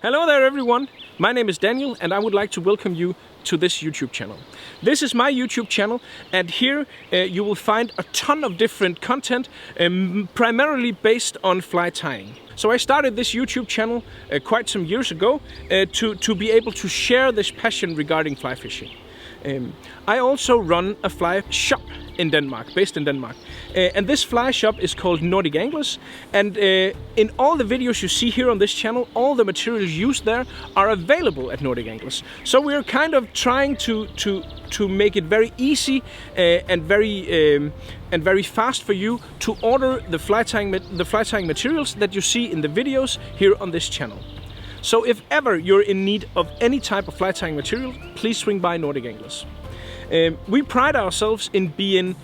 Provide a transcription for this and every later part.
Hello there everyone, my name is Daniel and I would like to welcome you to this YouTube channel. This is my YouTube channel and here you will find a ton of different content, primarily based on fly tying. So I started this YouTube channel quite some years ago to be able to share this passion regarding fly fishing. I also run a fly shop in Denmark, based in Denmark. And this fly shop is called Nordic and in all the videos you see here on this channel, all the materials used there are available at Nordic. So we're kind of trying to make it very easy and very fast for you to order the fly tying materials that you see in the videos here on this channel. So if ever you're in need of any type of fly tying material, please swing by Nordic. We pride ourselves in being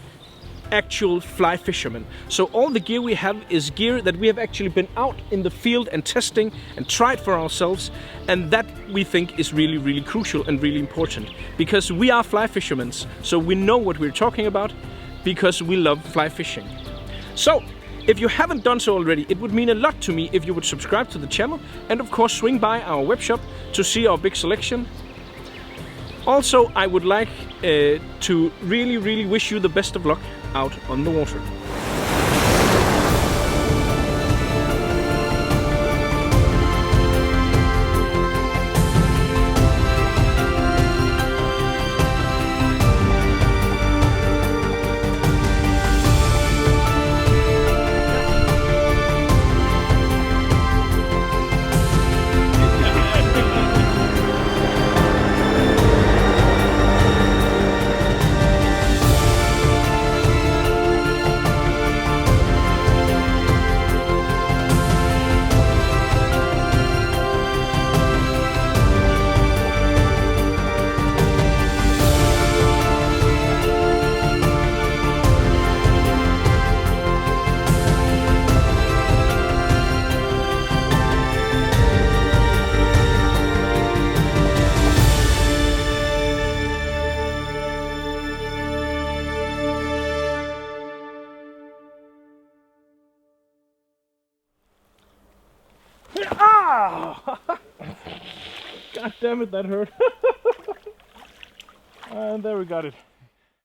actual fly fishermen. So all the gear we have is gear that we have actually been out in the field and testing and tried for ourselves, and that we think is really, really crucial and really important because we are fly fishermen, so we know what we're talking about because we love fly fishing. So if you haven't done so already, it would mean a lot to me if you would subscribe to the channel and of course swing by our web shop to see our big selection. Also, I would like to really wish you the best of luck out on the water. Ah! God damn it, that hurt. And there we got it.